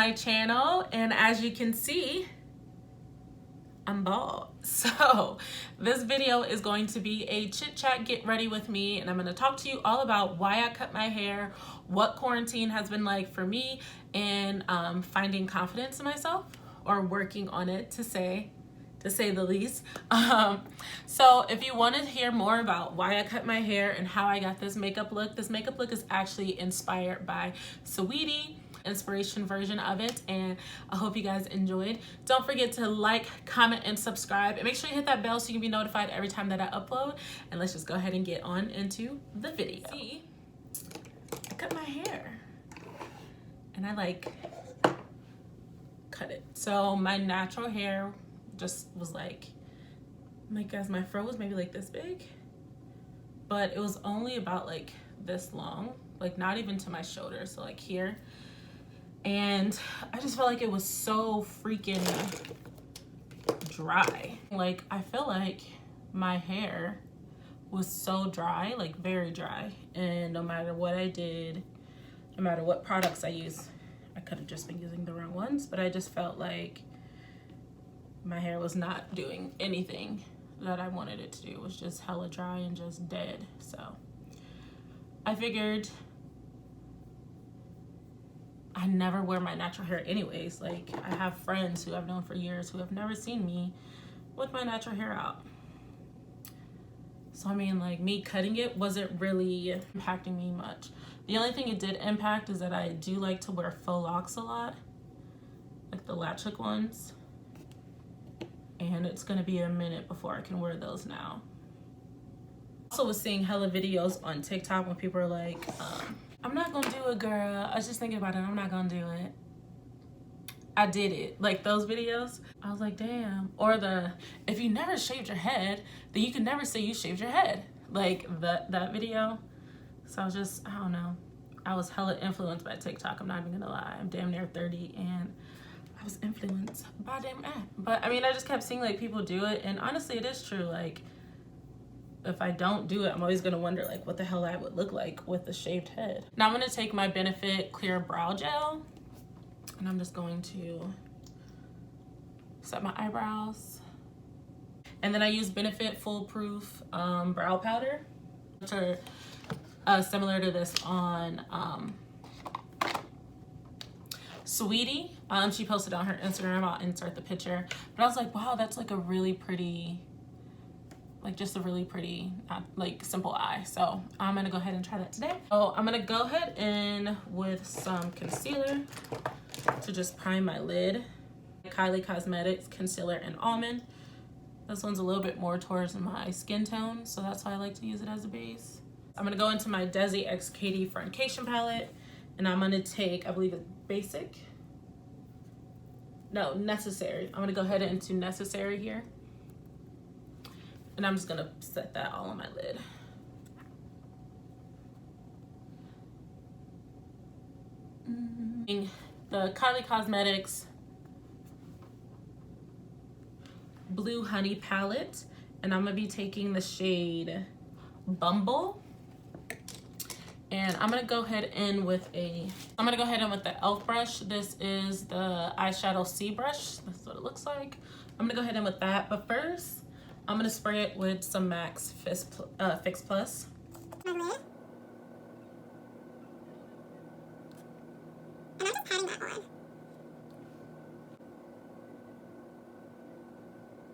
my channel, and as you can see, I'm bald. So this video is going to be a chit chat, get ready with me, and I'm going to talk to you all about why I cut my hair, what quarantine has been like for me, and finding confidence in myself, or working on it to say the least. So if you want to hear more about why I cut my hair and how I got this makeup look is actually inspired by Saweetie, inspiration version of it, and I hope you guys enjoyed. Don't forget to like, comment, and subscribe, and make sure you hit that bell so you can be notified every time that I upload. And let's just go ahead and get on into the video. See, I cut my hair and I cut it. So my natural hair just was like guys, my fro was maybe like this big, but it was only about like this long, like not even to my shoulder, so like here. And I just felt like it was so freaking dry. Like I feel like my hair was so dry, like very dry, and no matter what I did, no matter what products I used, I could have just been using the wrong ones, but I just felt like my hair was not doing anything that I wanted it to do. It was just hella dry and just dead. So I figured I never wear my natural hair anyways. Like I have friends who I've known for years who have never seen me with my natural hair out. So I mean, like, me cutting it wasn't really impacting me much. The only thing it did impact is that I do like to wear faux locks a lot, like the latch hook ones. And it's gonna be a minute before I can wear those now. Also was seeing hella videos on TikTok when people are like, I'm not gonna do it, girl. I was just thinking about it, I'm not gonna do it. I did it. Like those videos, I was like, damn. Or the, if you never shaved your head, then you can never say you shaved your head. Like that video. So I was just, I don't know. I was hella influenced by TikTok, I'm not even gonna lie. I'm damn near 30 and I was influenced by them app. But I mean, I just kept seeing like people do it, and honestly it is true. Like if I don't do it, I'm always gonna wonder like what the hell I would look like with a shaved head. Now I'm gonna take my Benefit Clear Brow Gel and I'm just going to set my eyebrows. And then I use Benefit Foolproof Brow Powder, which are similar to this on Saweetie. She posted on her Instagram. I'll insert the picture. But I was like, wow, that's like a really pretty, like just a really pretty, like simple eye. So I'm gonna go ahead and try that today. So I'm gonna go ahead and with some concealer to just prime my lid. Kylie Cosmetics Concealer in Almond. This one's a little bit more towards my skin tone, so that's why I like to use it as a base. I'm gonna go into my Desi X Katie Friendcation palette, and I'm gonna take, I believe it's Basic. No, Necessary. I'm gonna go ahead into Necessary here. And I'm just gonna set that all on my lid. The Kylie Cosmetics Blue Honey palette, and I'm gonna be taking the shade Bumble. And I'm gonna go ahead in with the e.l.f. brush. This is the eyeshadow C brush. That's what it looks like. I'm gonna go ahead in with that, but first I'm gonna spray it with some MAC's Fix Plus. And I'm just patting that on.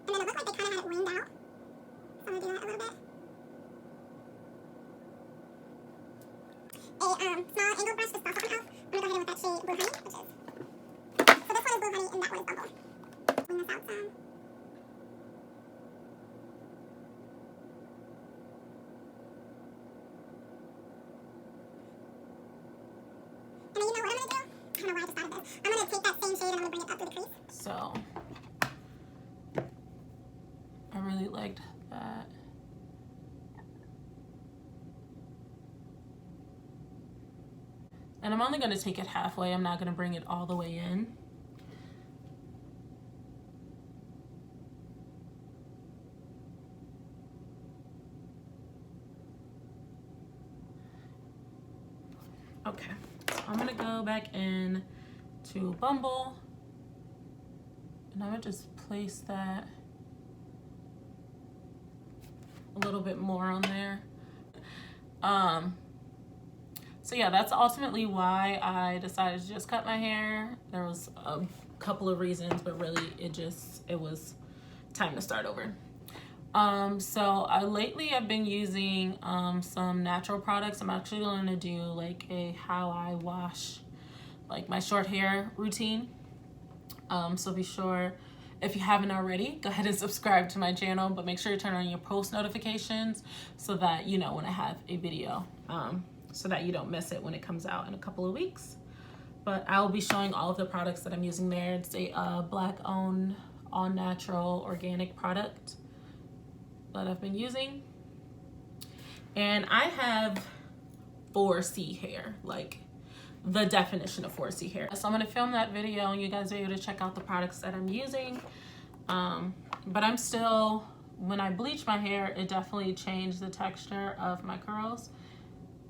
And then it looked like they kind of had it winged out. So I'm gonna do that a little bit. A small angled brush is also from e.l.f. I'm gonna go ahead in with that shade Blue Honey, which is. So this one is Blue Honey and that one is Bumble. Wing this out some. And then you know what I'm gonna do? I don't know why I just thought of this. I'm gonna take that same shade and I'm gonna bring it up to the crease. So I really liked that. And I'm only gonna take it halfway. I'm not gonna bring it all the way in. Okay, so I'm gonna go back in to Bumble. And I'm gonna just place that a little bit more on there. So yeah, that's ultimately why I decided to just cut my hair. There was a couple of reasons, but really it was time to start over. So lately I've been using some natural products. I'm actually going to do like a how I wash like my short hair routine. So be sure, if you haven't already, go ahead and subscribe to my channel, but make sure you turn on your post notifications so that you know when I have a video, so that you don't miss it when it comes out in a couple of weeks. But I will be showing all of the products that I'm using there. It's a Black owned, all natural, organic product that I've been using. And I have 4C hair, like the definition of 4C hair. So I'm gonna film that video and you guys are able to check out the products that I'm using. But I'm still, when I bleached my hair, it definitely changed the texture of my curls.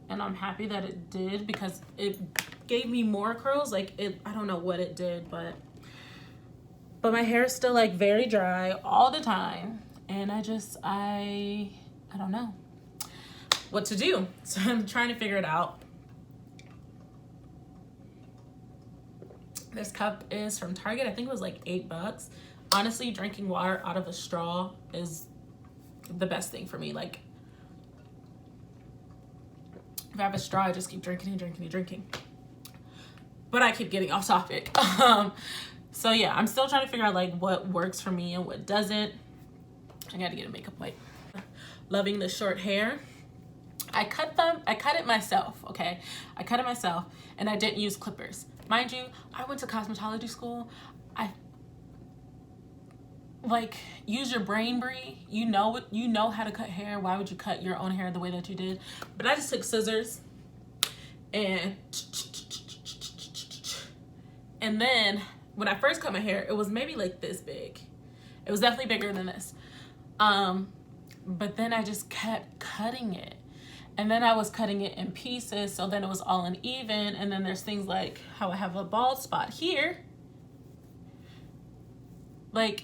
And I'm happy that it did because it gave me more curls. Like I don't know what it did, but my hair is still like very dry all the time. And I don't know what to do. So I'm trying to figure it out. This cup is from Target. I think it was like $8. Honestly, drinking water out of a straw is the best thing for me. Like, if I have a straw, I just keep drinking and drinking and drinking. But I keep getting off topic. So yeah, I'm still trying to figure out like what works for me and what doesn't. I gotta get a makeup wipe. Loving the short hair. I cut it myself, okay? I cut it myself and I didn't use clippers. Mind you, I went to cosmetology school. Use your brain, Brie. You know how to cut hair. Why would you cut your own hair the way that you did? But I just took scissors and then when I first cut my hair, it was maybe like this big. It was definitely bigger than this. But then I just kept cutting it. And then I was cutting it in pieces, so then it was all uneven. And then there's things like how I have a bald spot here. Like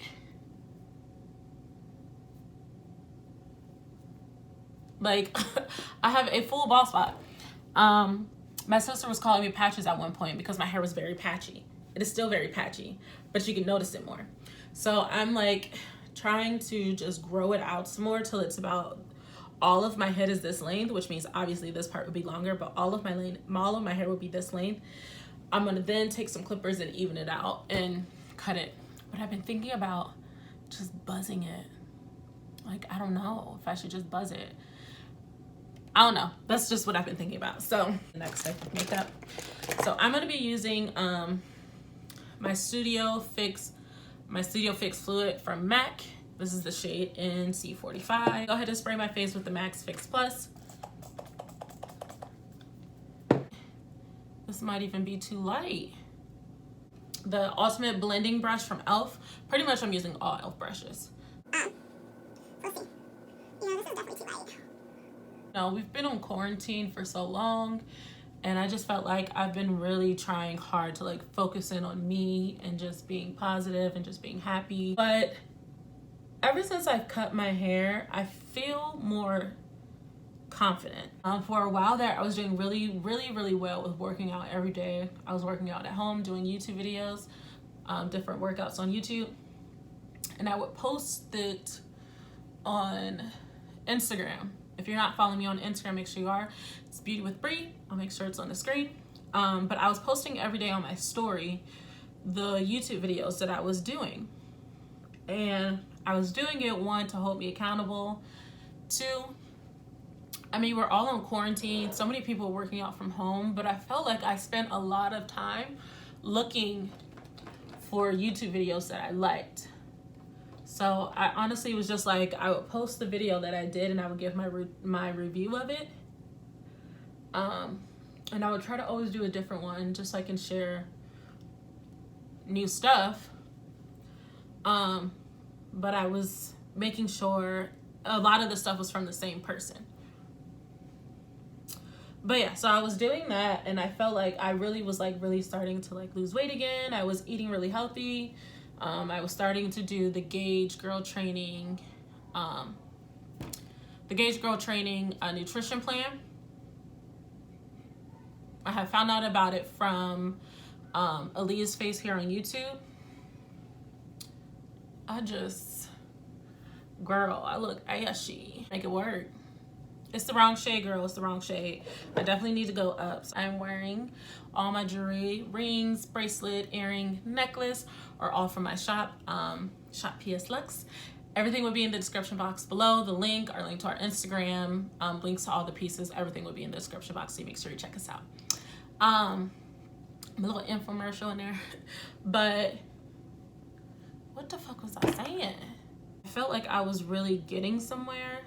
I have a full bald spot. My sister was calling me patches at one point because my hair was very patchy. It is still very patchy, but you can notice it more. So I'm like trying to just grow it out some more till it's about, all of my head is this length, which means obviously this part would be longer, but all of my hair would be this length. I'm gonna then take some clippers and even it out and cut it. But I've been thinking about just buzzing it. Like, I don't know if I should just buzz it. I don't know. That's just what I've been thinking about. So next type of makeup. So I'm gonna be using my Studio Fix Fluid from MAC. This is the shade in C45. Go ahead and spray my face with the Max Fix Plus. This might even be too light. The Ultimate Blending Brush from e.l.f. Pretty much I'm using all e.l.f. brushes. Let's see. Yeah, this is definitely too light. No, we've been on quarantine for so long, and I just felt like I've been really trying hard to like focus in on me and just being positive and just being happy. But ever since I've cut my hair, I feel more confident. For a while there, I was doing really well with working out every day. I was working out at home, doing YouTube videos, different workouts on YouTube, and I would post it on Instagram. If you're not following me on Instagram, make sure you are. It's Beauty with Brie. I'll make sure it's on the screen. But I was posting every day on my story the YouTube videos that I was doing. And I was doing it, one, to hold me accountable. Two, I mean, we're all in quarantine. So many people working out from home, but I felt like I spent a lot of time looking for YouTube videos that I liked. So I honestly was just like, I would post the video that I did and I would give my review of it. And I would try to always do a different one just so I can share new stuff. But I was making sure a lot of the stuff was from the same person. But yeah, so I was doing that, and I felt like I really was like really starting to like lose weight again. I was eating really healthy. I was starting to do the Gauge Girl Training, nutrition plan. I have found out about it from Aaliyah's Face here on YouTube. Girl, I look ashy. Make it work. It's the wrong shade, girl. It's the wrong shade. I definitely need to go up. So I'm wearing all my jewelry, rings, bracelet, earring, necklace, are all from my shop, shop P.S Luxe. Everything will be in the description box below. The link, our link to our Instagram, links to all the pieces, everything will be in the description box, so make sure you check us out. A little infomercial in there. But what the fuck was I saying? I felt like I was really getting somewhere,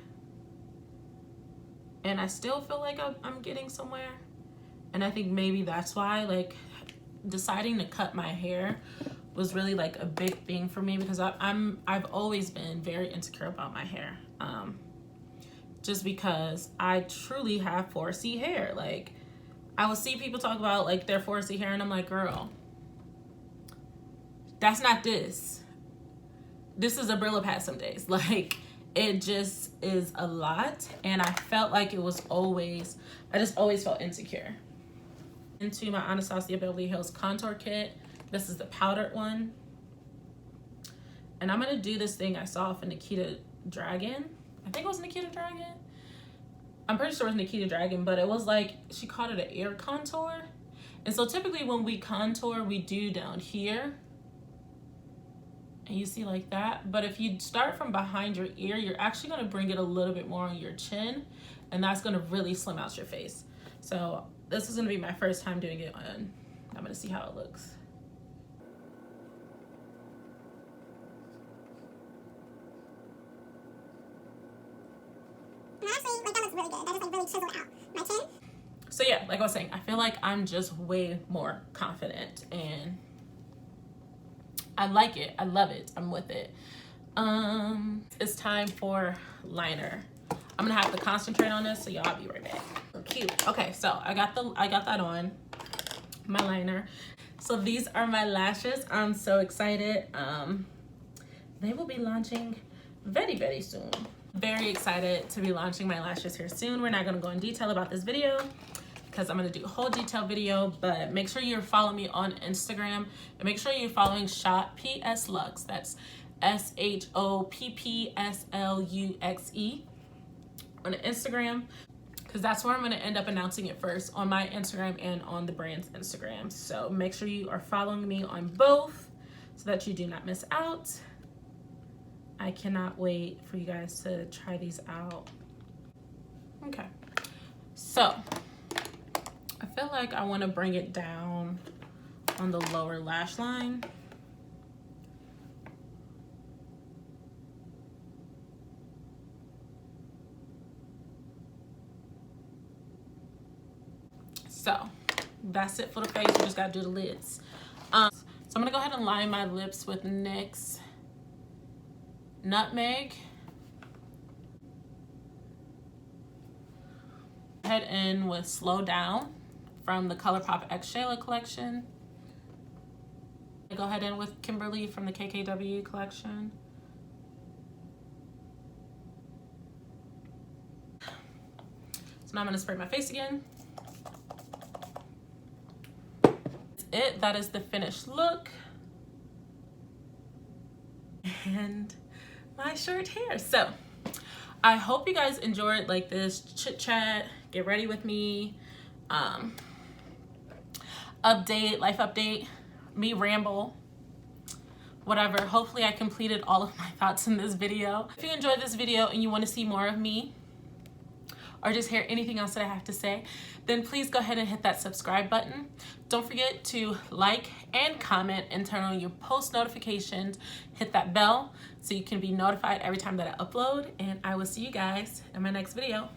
and I still feel like I'm getting somewhere. And I think maybe that's why, like, deciding to cut my hair was really like a big thing for me, because I've always been very insecure about my hair, just because I truly have 4C hair. Like, I will see people talk about like their 4C hair, and I'm like, girl, that's not this. This is a Brillo pad some days. Like, it just is a lot, and I felt like it was always, I just always felt insecure. Into my Anastasia Beverly Hills contour kit. This is the powdered one. And I'm gonna do this thing I saw for Nikita Dragon. I think it was Nikita Dragon. I'm pretty sure it was Nikita Dragon, but it was like, she called it an ear contour. And so typically when we contour, we do down here. And you see like that. But if you start from behind your ear, you're actually gonna bring it a little bit more on your chin. And that's gonna really slim out your face. So this is gonna be my first time doing it, and I'm gonna see how it looks. Actually, like, that looks really good. That just like really chiseled out my chin. So yeah, like I was saying, I feel like I'm just way more confident, and I like it. I love it. I'm with it. It's time for liner. I'm gonna have to concentrate on this, so y'all, I'll be right back. Cute. Okay, so I got that on, my liner. So these are my lashes. I'm so excited. They will be launching very, very soon. Very excited to be launching my lashes here soon. We're not gonna go in detail about this video because I'm gonna do a whole detailed video, but make sure you're following me on Instagram, and make sure you're following shop P.S Luxe. That's SHOPPSLUXE on Instagram, because that's where I'm going to end up announcing it first, on my Instagram and on the brand's Instagram. So make sure you are following me on both so that you do not miss out. I cannot wait for you guys to try these out. Okay, so I feel like I want to bring it down on the lower lash line. So that's it for the face. We just gotta do the lids. So I'm gonna go ahead and line my lips with NYX Nutmeg. Head in with Slow Down from the ColourPop X Shayla collection. I go ahead in with Kimberly from the KKW collection. So now I'm gonna spray my face again. That is the finished look, and my short hair. So I hope you guys enjoyed like this chit chat, get ready with me, update, life update, me ramble, whatever. Hopefully I completed all of my thoughts in this video. If you enjoyed this video and you want to see more of me, or just hear anything else that I have to say, then please go ahead and hit that subscribe button. Don't forget to like and comment and turn on your post notifications. Hit that bell so you can be notified every time that I upload, and I will see you guys in my next video.